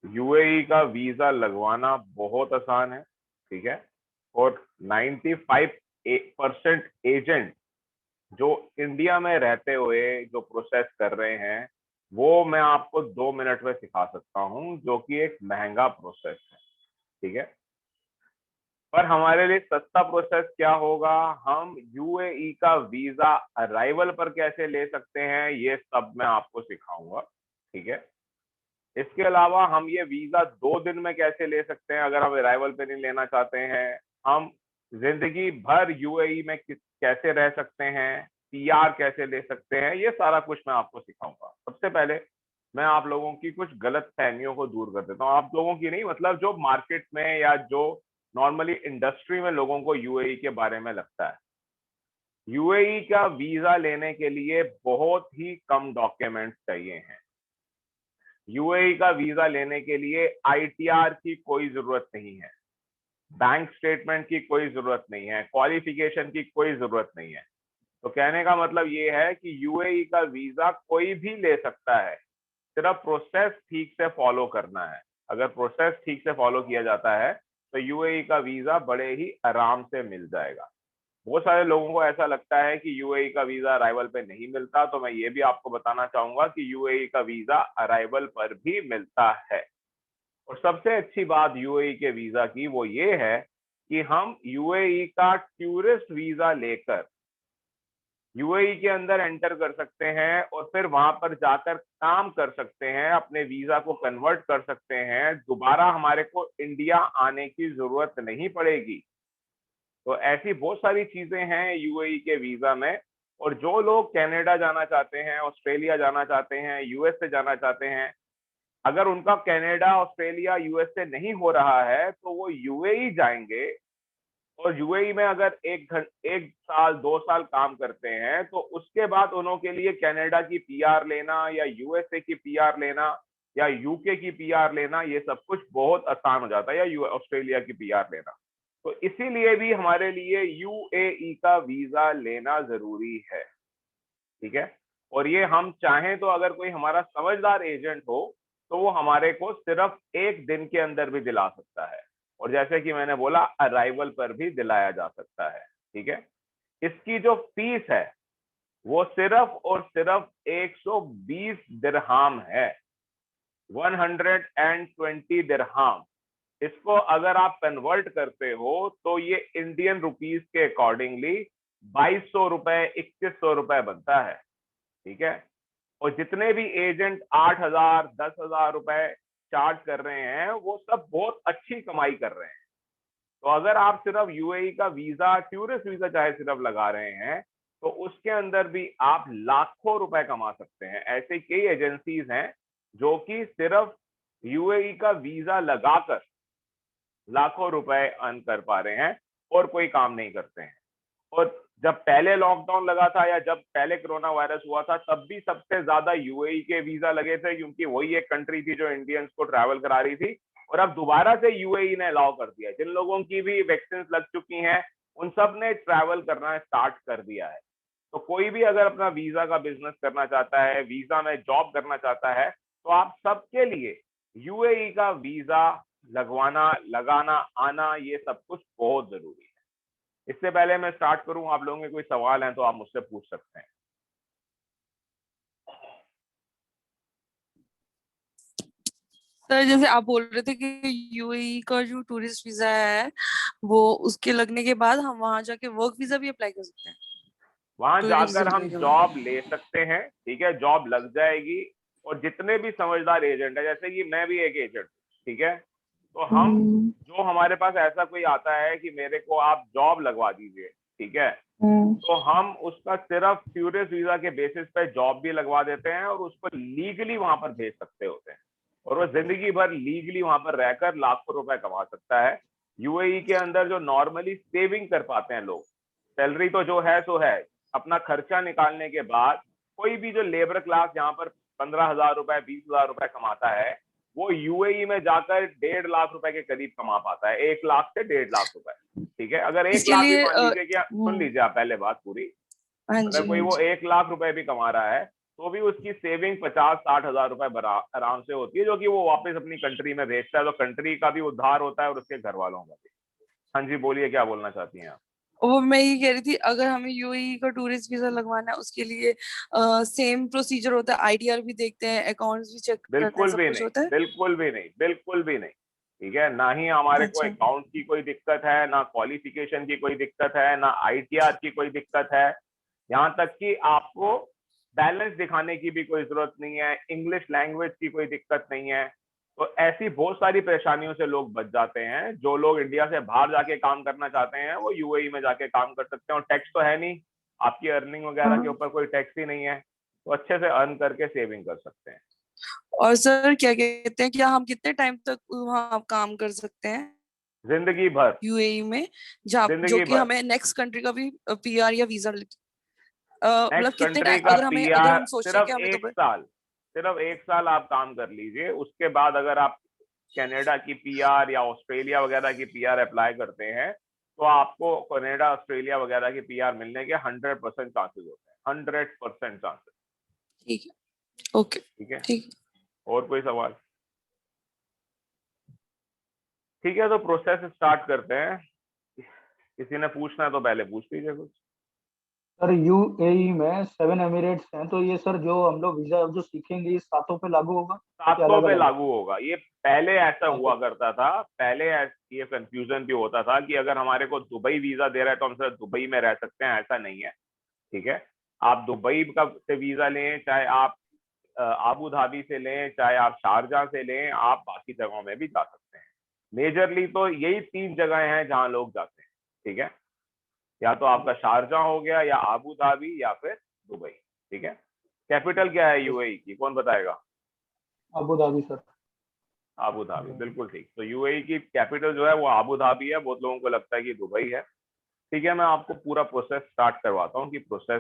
UAE का visa लगवाना बहुत आसान है, ठीक है। और 95% एजेंट जो इंडिया में रहते हुए जो प्रोसेस कर रहे हैं, वो मैं आपको 2 मिनट में सिखा सकता हूँ, जो कि एक महंगा प्रोसेस है, ठीक है। पर हमारे लिए सस्ता प्रोसेस क्या होगा, हम यूएई का वीजा अराइवल पर कैसे ले सकते हैं, ये सब मैं आपको सिखाऊंगा, ठीक है। इसके अलावा हम ये वीजा 2 दिन में कैसे ले सकते हैं अगर हम अराइवल पे नहीं लेना चाहते हैं, हम जिंदगी भर यूएई में कैसे रह सकते हैं, पीआर कैसे ले सकते हैं, ये सारा कुछ मैं आपको सिखाऊंगा। सबसे पहले मैं आप लोगों की कुछ गलत फहमियों को दूर कर देता हूँ, आप लोगों की नहीं, मतलब जो मार्केट में या जो नॉर्मली इंडस्ट्री में लोगों को यूएई के बारे में लगता है। यूएई का वीजा लेने के लिए बहुत ही कम डॉक्यूमेंट्स चाहिए हैं। यूएई का वीजा लेने के लिए आईटीआर की कोई जरूरत नहीं है, बैंक स्टेटमेंट की कोई जरूरत नहीं है, क्वालिफिकेशन की कोई जरूरत नहीं है। तो कहने का मतलब ये है कि यूएई का वीजा कोई भी ले सकता है, सिर्फ प्रोसेस ठीक से फॉलो करना है। अगर प्रोसेस ठीक से फॉलो किया जाता है तो यूएई का वीजा बड़े ही आराम से मिल जाएगा। बहुत सारे लोगों को ऐसा लगता है कि यूएई का वीजा अराइवल पे नहीं मिलता, तो मैं ये भी आपको बताना चाहूंगा कि यूएई का वीजा अराइवल पर भी मिलता है। और सबसे अच्छी बात यूएई के वीजा की वो ये है कि हम यूएई का टूरिस्ट वीजा लेकर यूएई के अंदर एंटर कर सकते हैं और फिर वहां पर जाकर काम कर सकते हैं, अपने वीजा को कन्वर्ट कर सकते हैं, दोबारा हमारे को इंडिया आने की जरूरत नहीं पड़ेगी। तो ऐसी बहुत सारी चीजें हैं यूएई के वीजा में। और जो लोग कनाडा जाना चाहते हैं, ऑस्ट्रेलिया जाना चाहते हैं, यूएसए जाना चाहते हैं, अगर उनका कनाडा, ऑस्ट्रेलिया, यूएसए नहीं हो रहा है तो वो यूएई जाएंगे। और यूएई में अगर 1 साल 2 साल काम करते हैं तो उसके बाद उन्हों के लिए कनाडा की पीआर लेना या यूएसए की पीआर लेना या यूके की पीआर लेना, ये सब कुछ बहुत आसान हो जाता है, या ऑस्ट्रेलिया की पीआर लेना। तो इसीलिए भी हमारे लिए यूएई का वीजा लेना जरूरी है, ठीक है। और ये हम चाहें तो अगर कोई हमारा समझदार एजेंट हो तो वो हमारे को सिर्फ 1 दिन के अंदर भी दिला सकता है, और जैसे कि मैंने बोला अराइवल पर भी दिलाया जा सकता है, ठीक है। इसकी जो फीस है वो सिर्फ और सिर्फ 120 दिरहाम है, 120 दिरहाम। इसको अगर आप कन्वर्ट करते हो तो ये इंडियन रुपीस के अकॉर्डिंगली 2200 रुपए, 2100 रुपए बनता है, ठीक है। और जितने भी एजेंट 8,000, 10,000 रुपए चार्ज कर रहे हैं वो सब बहुत अच्छी कमाई कर रहे हैं। तो अगर आप सिर्फ यूएई का वीजा, टूरिस्ट वीजा चाहे सिर्फ लगा रहे हैं, तो उसके अंदर भी आप लाखों रुपए कमा सकते हैं। ऐसे कई एजेंसीज हैं जो कि सिर्फ यूएई का वीजा लगाकर लाखों रुपए अर्न कर पा रहे हैं और कोई काम नहीं करते हैं। और जब पहले लॉकडाउन लगा था या जब पहले कोरोना वायरस हुआ था तब भी सबसे ज्यादा यूएई के वीजा लगे थे, क्योंकि वही एक कंट्री थी जो इंडियंस को ट्रैवल करा रही थी। और अब दोबारा से यूएई ने अलाउ कर दिया, जिन लोगों की भी वैक्सीन लग चुकी हैं उन सब ने ट्रैवल करना स्टार्ट कर दिया है। तो कोई भी अगर अपना वीजा का बिजनेस करना चाहता है, वीजा में जॉब करना चाहता है, तो आप सबके लिए यूएई का वीजा लगवाना, लगाना, आना, ये सब कुछ बहुत जरूरी है। इससे पहले मैं स्टार्ट करूं, आप लोगों के कोई सवाल हैं तो आप मुझसे पूछ सकते हैं। सर जैसे आप बोल रहे थे कि यूएई का जो टूरिस्ट वीजा है वो उसके लगने के बाद हम वहां जाके वर्क वीजा भी अप्लाई कर सकते हैं वहां टूरिस्ट जाकर हम जिंदगी के जॉब बाद। ले सकते हैं, ठीक है, जॉब लग जाएगी। और जितने भी समझदार एजेंट है, जैसे कि मैं भी एक एजेंट, ठीक है, तो हम, हम्म। जो हमारे पास ऐसा कोई आता है कि मेरे को आप जॉब लगवा दीजिए, ठीक है, हम्म। तो हम उसका सिर्फ टूरिस्ट वीजा के बेसिस पे जॉब भी लगवा देते हैं और उसको लीगली वहां पर भेज सकते होते हैं। और वो जिंदगी भर लीगली वहां पर रहकर लाखों रुपए कमा सकता है। यूएई के अंदर जो नॉर्मली सेविंग कर पाते हैं लोग, सैलरी तो जो है सो है, अपना खर्चा निकालने के बाद कोई भी जो लेबर क्लास यहाँ पर 15,000 रुपए, 20,000 रुपए कमाता है, वो यूएई में जाकर 1.5 लाख रुपए के करीब कमा पाता है, 1 लाख से 1.5 लाख रुपए, ठीक है। अगर एक इसके लाख भी लिए मान लीजिए कि, सुन लीजिए आप पहले बात पूरी, हाँ अगर जी कोई हाँ वो जी। 1 लाख रुपए भी कमा रहा है तो भी उसकी सेविंग 50-60 हजार रुपए आराम से होती है, जो कि वो वापस अपनी कंट्री में भेजता है, तो कंट्री का भी उद्धार होता है और उसके घर वालों का भी। हाँ जी, बोलिए, क्या बोलना चाहती हैं आप? वो मैं ये कह रही थी, अगर हमें यूएई का टूरिस्ट वीजा लगवाना है उसके लिए सेम प्रोसीजर होता है, आईटीआर भी देखते हैं, अकाउंट्स भी चेक करते हैं, बिल्कुल सब भी कुछ नहीं, होता है? बिल्कुल भी नहीं, बिल्कुल भी नहीं। ठीक है, ना ही हमारे को अच्छा। अकाउंट की कोई दिक्कत है, ना क्वालिफिकेशन की कोई दिक्कत है, ना आईटीआर की कोई दिक्कत है। यहाँ तक कि आपको बैलेंस दिखाने की भी कोई जरूरत नहीं है, इंग्लिश लैंग्वेज की कोई दिक्कत नहीं है। तो ऐसी बहुत सारी परेशानियों से लोग बच जाते हैं। जो लोग इंडिया से बाहर जाके काम करना चाहते हैं वो यूएई में जाके काम कर सकते हैं, और टैक्स तो है नहीं, आपकी अर्निंग वगैरह के हाँ। ऊपर कोई टैक्स ही नहीं है, तो अच्छे से अर्न करके सेविंग कर सकते हैं। और सर क्या कहते हैं, क्या हम कितने टाइम तक वहाँ काम कर सकते हैं जिंदगी भर, यूएई में, जहाँ जो जिंदगी कि भर। हमें नेक्स्ट कंट्री का भी पीआर या वीजा मतलब नेक्स्ट कितने कंट्री टाइम, का अगर पीआर हम सोचते हैं सिर्फ कि हमें तो एक साल, सिर्फ एक साल आप काम कर लीजिए। उसके बाद अगर आप कनाडा की पीआर या ऑस्ट्रेलिया वगैरह की पीआर अप्लाई करते हैं, तो आपको कनाडा ऑस्ट्रेलिया वगैरह की पीआर मिलने के 100% चांसेस होते हैं, 100% चांसेस। ठीक है। ओके। ठीक है, ठीक। और कोई सवाल? ठीक है, तो प्रोसेस स्टार्ट करते हैं। किसी ने पूछना है तो पहले पूछ लीजिए कुछ। सर यूएई में 7 एमिरेट्स हैं, तो ये सर जो हम लोग वीजा जो सीखेंगे ये सातों पे लागू होगा कि सातों अलग पे अलग है? लागू होगा। ये पहले ऐसा सातों। हुआ करता था, पहले ये कंफ्यूजन भी होता था कि अगर हमारे को दुबई वीजा दे रहा है तो हम सिर्फ दुबई में रह सकते हैं, ऐसा नहीं है। ठीक है, आप दुबई का से वीजा लें, चाहे आप आबू धाबी से लें, चाहे आप शारजा से लें, आप बाकी जगहों में भी जा सकते हैं। मेजरली तो यही 3 जगह हैं जहां लोग जाते हैं। ठीक है, या तो आपका शारजा हो गया, या आबू धाबी, या फिर दुबई। ठीक है, कैपिटल क्या है यूएई की, कौन बताएगा? Abu Dhabi sir. Abu Dhabi, बिल्कुल ठीक। तो यूएई की कैपिटल जो है वो आबू धाबी है, बहुत लोगों को लगता है कि दुबई है। ठीक है, मैं आपको पूरा प्रोसेस स्टार्ट करवाता हूँ कि प्रोसेस